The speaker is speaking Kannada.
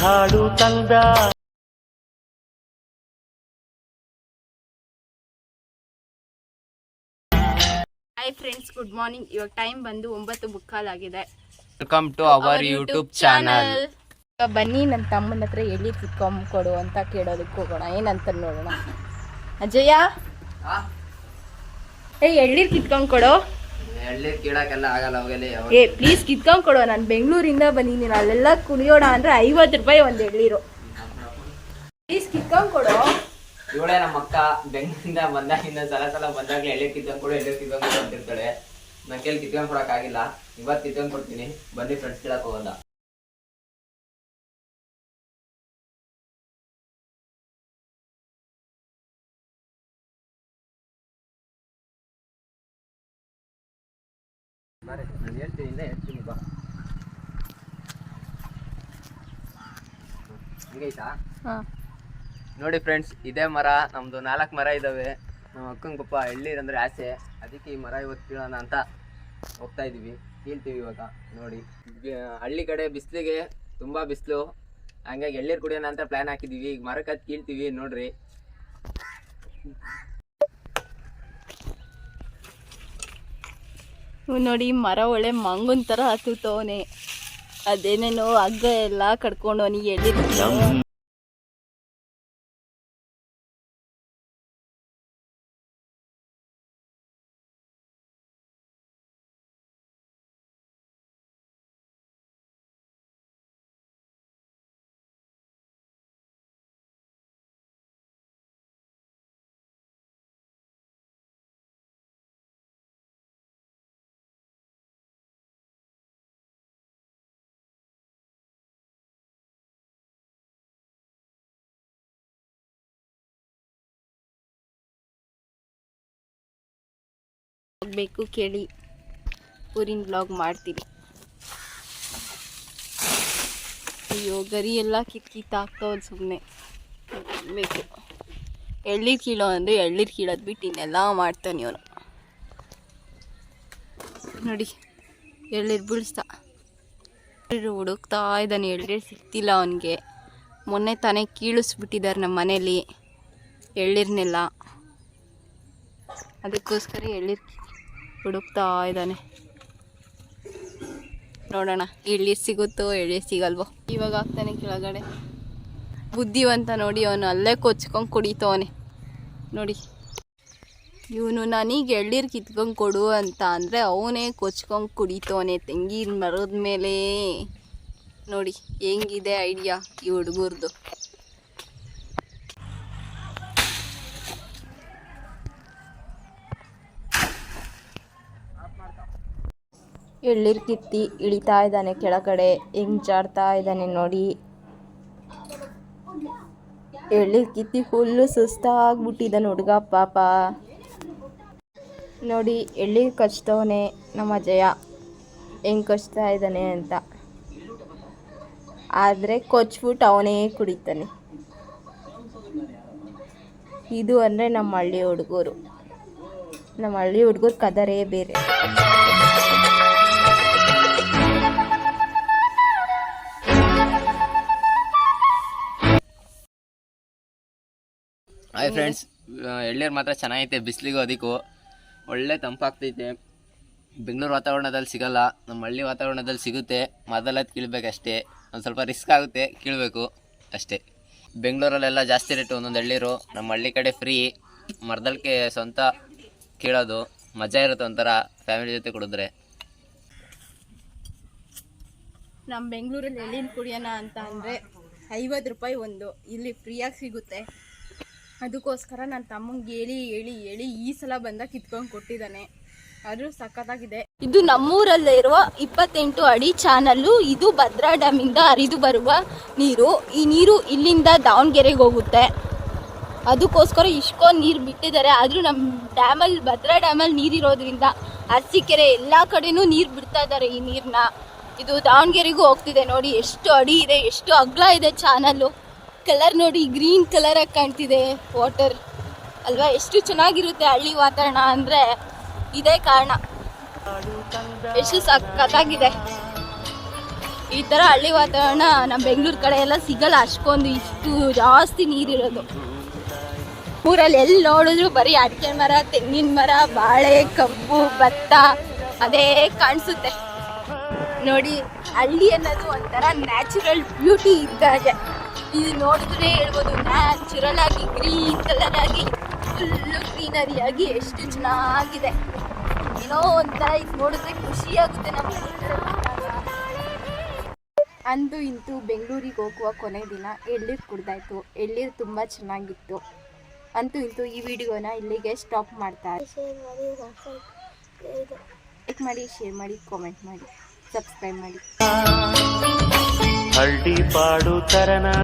ಹಾಡು ತಂದ. Hi friends, good morning. ಇವಾಗ ಟೈಮ್ ಬಂದು 9:15 ಆಗಿದೆ. Welcome to our YouTube channel. ಬನ್ನಿ ನನ್ನ ತಮ್ಮನ ಹತ್ರ ಎಲ್ಲಿ ಕಿತ್ಕೊಂಡ್ಕೊಡು ಅಂತ ಕೇಳೋದಕ್ಕೆ ಹೋಗೋಣ. ಏನಂತ ನೋಡೋಣ. ಅಜಯ್ಯ, ಎಳ್ಳೀರ್ ಕಿತ್ಕೊಂಡ್ಕೊಡು. ಎಳ್ಳೀರ್ ಕೀಳಕ್ಕೆಲ್ಲ ಆಗಲ್ಲ. ಪ್ಲೀಸ್ ಕಿತ್ಕೊಂಡ್ಕೊಡು. ನಾನು ಬೆಂಗಳೂರಿಂದ ಬಂದಿದ್ದೀನಿ. ಅಲ್ಲೆಲ್ಲ ಕುಣಿಯೋಣ ಅಂದ್ರೆ 50 ರೂಪಾಯಿ ಒಂದು ಎಳ್ಳೀರು. ಪ್ಲೀಸ್ ಕಿತ್ಕೊಂಡ್ಕೊಡು. ಇವಳೇ ನಮ್ಮ ಅಕ್ಕ ಬೆಂಗಳೂರಿಂದ ಬಂದಾಗಿಂದ ಸಲ ಬಂದಾಗ್ಲೇ ಎಳ್ಳೀರ್ ಕಿತ್ಕೊಂಡ್ಕೊಡು ಅಂತಿರ್ತಾಳೆ. ನನ್ನ ಕೈಲಿ ಕಿತ್ಕೊಂಡ್ಕೊಡಕ್ ಆಗಿಲ್ಲ. ಇವತ್ತು ಕಿತ್ಕೊಂಡ್ಕೊಡ್ತೀನಿ. ಬನ್ನಿ ಫ್ರೆಂಡ್ಸ್, ಕೇಳಕ್ ಹೋಗೋದ. ನಾನು ಹೇಳ್ತೀನಿ ಬಾ. ಹಂಗೈತಾ? ನೋಡಿ ಫ್ರೆಂಡ್ಸ್, ಇದೇ ಮರ ನಮ್ದು 4 ಮರ ಇದಾವೆ. ನಮ್ಮ ಅಕ್ಕಂಗೆ ಪಾಪ ಎಳ್ಳೀರಂದ್ರೆ ಆಸೆ. ಅದಕ್ಕೆ ಈ ಮರ ಇವತ್ತು ಕೀಳೋಣ ಅಂತ ಹೋಗ್ತಾ ಇದೀವಿ. ಕೀಳ್ತೀವಿ ಇವಾಗ. ನೋಡಿ, ಹಳ್ಳಿ ಕಡೆ ಬಿಸಿಲಿಗೆ ತುಂಬಾ ಬಿಸಿಲು, ಹಂಗಾಗಿ ಎಳ್ಳೀರು ಕುಡಿಯೋಣ ಅಂತ ಪ್ಲಾನ್ ಹಾಕಿದೀವಿ. ಈಗ ಮರಕ್ಕೆ ಹತ್ತು ಕೀಳ್ತೀವಿ. ನೋಡ್ರಿ, ನೋಡಿ, ಮರ ಒಳ್ಳೆ ಮಂಗನ್ ತರ ಹತ್ತುತ್ತವನೆ. ಅದೇನೇನೋ ಹಗ್ಗ ಎಲ್ಲ ಕಡ್ಕೊಂಡು ಅವನಿಗೆ ಎಳ್ಳಿರ್ತೀವಿ. ಬೇಕು ಕೇಳಿ, ಊರಿನ ಬ್ಲಾಗ್ ಮಾಡ್ತೀನಿ. ಅಯ್ಯೋ, ಗರಿ ಎಲ್ಲ ಕಿತ್ತಾಗ್ತಾವಲ್ಲ ಸುಮ್ಮನೆ. ಬೇಕು ಎಳ್ಳೀರು ಕೀಳೋ ಅಂದರೆ ಎಳ್ಳೀರು ಕೀಳೋದು ಬಿಟ್ಟು ಇನ್ನೆಲ್ಲ ಮಾಡ್ತಾನೆ ಇವನು. ನೋಡಿ, ಎಳ್ಳೀರು ಬೀಳಿಸ್ತಾ ಹುಡುಕ್ತಾ ಇದ್ದಾನೆ. ಎಳ್ಳೀರು ಸಿಗ್ತಿಲ್ಲ ಅವನಿಗೆ. ಮೊನ್ನೆ ತಾನೇ ಕೀಳಿಸ್ಬಿಟ್ಟಿದ್ದಾರೆ ನಮ್ಮ ಮನೇಲಿ ಎಳ್ಳೀರನ್ನೆಲ್ಲ. ಅದಕ್ಕೋಸ್ಕರ ಎಳ್ಳೀರು ಹುಡುಕ್ತಾ ಇದ್ದಾನೆ. ನೋಡೋಣ ಎಳ್ಳೀರು ಸಿಗುತ್ತೋ ಎಳ್ಳೀರು ಸಿಗಲ್ವೋ. ಇವಾಗ ಆಗ್ತಾನೆ ಕೆಳಗಡೆ. ಬುದ್ಧಿವಂತ ನೋಡಿ, ಅವನು ಅಲ್ಲೇ ಕೊಚ್ಕೊಂಡು ಕುಡಿತವನೆ. ನೋಡಿ, ಇವನು ನನಗೆ ಎಳ್ಳೀರು ಕಿತ್ಕೊಂಡು ಕೊಡು ಅಂತ ಅಂದರೆ ಅವನೇ ಕೊಚ್ಕೊಂಡು ಕುಡಿತವನೆ ತೆಂಗಿನ ಮರದ ಮೇಲೆ. ನೋಡಿ ಹೆಂಗಿದೆ ಐಡಿಯಾ ಈ ಹುಡುಗರ್ದು. ಎಳ್ಳೀರು ಕಿತ್ತಿ ಇಳಿತಾ ಇದ್ದಾನೆ ಕೆಳಗಡೆ. ಹೆಂಗೆ ಜಾಡ್ತಾ ಇದ್ದಾನೆ ನೋಡಿ. ಎಳ್ಳೀರು ಕಿತ್ತಿ ಫುಲ್ಲು ಸುಸ್ತಾಗ್ಬಿಟ್ಟಿದ್ದಾನೆ ಹುಡುಗ ಪಾಪ. ನೋಡಿ, ಎಳ್ಳೀರು ಕಚ್ತವನೆ ನಮ್ಮ ಅಜಯ. ಹೆಂಗೆ ಕಚ್ತಾ ಇದ್ದಾನೆ ಅಂತ. ಆದರೆ ಕೊಚ್ಬಿಟ್ಟು ಅವನೇ ಕುಡಿತಾನೆ. ಇದು ಅಂದರೆ ನಮ್ಮ ಹಳ್ಳಿ ಹುಡುಗರು. ನಮ್ಮ ಹಳ್ಳಿ ಹುಡುಗರು ಕದರೇ ಬೇರೆ. ಹಾಯ್ ಫ್ರೆಂಡ್ಸ್, ಎಳ್ಳೀರು ಮಾತ್ರ ಚೆನ್ನಾಗೈತೆ. ಬಿಸಿಲಿಗೂ ಅದಕ್ಕೂ ಒಳ್ಳೆ ತಂಪಾಗ್ತೈತೆ. ಬೆಂಗಳೂರು ವಾತಾವರಣದಲ್ಲಿ ಸಿಗಲ್ಲ, ನಮ್ಮ ಹಳ್ಳಿ ವಾತಾವರಣದಲ್ಲಿ ಸಿಗುತ್ತೆ. ಮೊದಲದ್ದು ಕೀಳ್ಬೇಕಷ್ಟೇ. ಒಂದು ಸ್ವಲ್ಪ ರಿಸ್ಕ್ ಆಗುತ್ತೆ, ಕೀಳಬೇಕು ಅಷ್ಟೇ. ಬೆಂಗಳೂರಲ್ಲೆಲ್ಲ ಜಾಸ್ತಿ ರೇಟು ಒಂದೊಂದು ಎಳ್ಳೀರು. ನಮ್ಮ ಹಳ್ಳಿ ಕಡೆ ಫ್ರೀ. ಮರದಲ್ಕೆ ಸ್ವಂತ ಕೀಳೋದು ಮಜಾ ಇರುತ್ತೆ ಒಂಥರ, ಫ್ಯಾಮಿಲಿ ಜೊತೆ ಕುಡಿದ್ರೆ. ನಮ್ಮ ಬೆಂಗಳೂರಲ್ಲಿ ಎಳ್ಳೀರು ಕುಡಿಯೋಣ ಅಂತ ಅಂದರೆ 50 ರೂಪಾಯಿ ಒಂದು. ಇಲ್ಲಿ ಫ್ರೀಯಾಗಿ ಸಿಗುತ್ತೆ. ಅದಕ್ಕೋಸ್ಕರ ನನ್ನ ತಮ್ಮಂಗೆ ಹೇಳಿ ಈ ಸಲ ಬಂದಾಗ ಕಿತ್ಕೊಂಡು ಕೊಟ್ಟಿದ್ದಾನೆ. ಅದು ಸಖತ್ತಾಗಿದೆ. ಇದು ನಮ್ಮೂರಲ್ಲೇ ಇರುವ 28 ಅಡಿ ಚಾನಲ್ಲು. ಇದು ಭದ್ರಾ ಡ್ಯಾಮಿಂದ ಹರಿದು ಬರುವ ನೀರು. ಈ ನೀರು ಇಲ್ಲಿಂದ ದಾವಣಗೆರೆಗೆ ಹೋಗುತ್ತೆ. ಅದಕ್ಕೋಸ್ಕರ ಇಷ್ಟೊಂದು ನೀರು ಬಿಟ್ಟಿದ್ದಾರೆ. ಆದರೂ ನಮ್ಮ ಡ್ಯಾಮಲ್ಲಿ, ಭದ್ರಾ ಡ್ಯಾಮಲ್ಲಿ ನೀರಿರೋದ್ರಿಂದ ಅರಸೀಕೆರೆ ಎಲ್ಲ ಕಡೆನೂ ನೀರು ಬಿಡ್ತಾ ಇದ್ದಾರೆ ಈ ನೀರನ್ನ. ಇದು ದಾವಣಗೆರೆಗೂ ಹೋಗ್ತಿದೆ. ನೋಡಿ ಎಷ್ಟು ಅಡಿ ಇದೆ, ಎಷ್ಟು ಅಗಲ ಇದೆ ಚಾನಲ್ಲು. ಕಲರ್ ನೋಡಿ, ಗ್ರೀನ್ ಕಲರಾಗಿ ಕಾಣ್ತಿದೆ ವಾಟರ್ ಅಲ್ವಾ. ಎಷ್ಟು ಚೆನ್ನಾಗಿರುತ್ತೆ ಹಳ್ಳಿ ವಾತಾವರಣ ಅಂದರೆ ಇದೇ ಕಾರಣ. ಎಷ್ಟು ಸಖತ್ತಾಗಿದೆ. ಈ ಥರ ಹಳ್ಳಿ ವಾತಾವರಣ ನಮ್ಮ ಬೆಂಗಳೂರು ಕಡೆ ಎಲ್ಲ ಸಿಗಲ್ಲ ಅಷ್ಟೊಂದು, ಇಷ್ಟು ಜಾಸ್ತಿ ನೀರಿರೋದು. ಊರಲ್ಲಿ ಎಲ್ಲಿ ನೋಡಿದ್ರು ಬರೀ ಅಡಿಕೆ ಮರ, ತೆಂಗಿನ ಮರ, ಬಾಳೆ, ಕಬ್ಬು, ಭತ್ತ ಅದೇ ಕಾಣಿಸುತ್ತೆ ನೋಡಿ. ಹಳ್ಳಿ ಅನ್ನೋದು ಒಂಥರ ನ್ಯಾಚುರಲ್ ಬ್ಯೂಟಿ ಇದ್ದಾಗೆ. ಇದು ನೋಡಿದ್ರೆ ಹೇಳ್ಬೋದು, ನ್ಯಾಚುರಲ್ ಆಗಿ ಗ್ರೀನ್ ಕಲರ್ ಆಗಿ ಫುಲ್ಲು ಗ್ರೀನರಿ ಆಗಿ ಎಷ್ಟು ಚೆನ್ನಾಗಿದೆ. ಏನೋ ಒಂಥರ ಇದು ನೋಡಿದ್ರೆ ಖುಷಿಯಾಗುತ್ತೆ ನಮ್ಮ. ಅಂದು ಇಂತೂ ಬೆಂಗಳೂರಿಗೆ ಹೋಗುವ ಕೊನೆ ದಿನ ಎಳ್ನೀರು ಕುಡ್ದಾಯ್ತು. ಎಳ್ನೀರು ತುಂಬ ಚೆನ್ನಾಗಿತ್ತು. ಅಂತೂ ಇಂತೂ ಈ ವಿಡಿಯೋನ ಇಲ್ಲಿಗೆ ಸ್ಟಾಪ್ ಮಾಡ್ತಾರೆ. ಲೈಕ್ ಮಾಡಿ, ಶೇರ್ ಮಾಡಿ, ಕಾಮೆಂಟ್ ಮಾಡಿ, ಸಬ್ಸ್ಕ್ರೈಬ್ ಮಾಡಿ.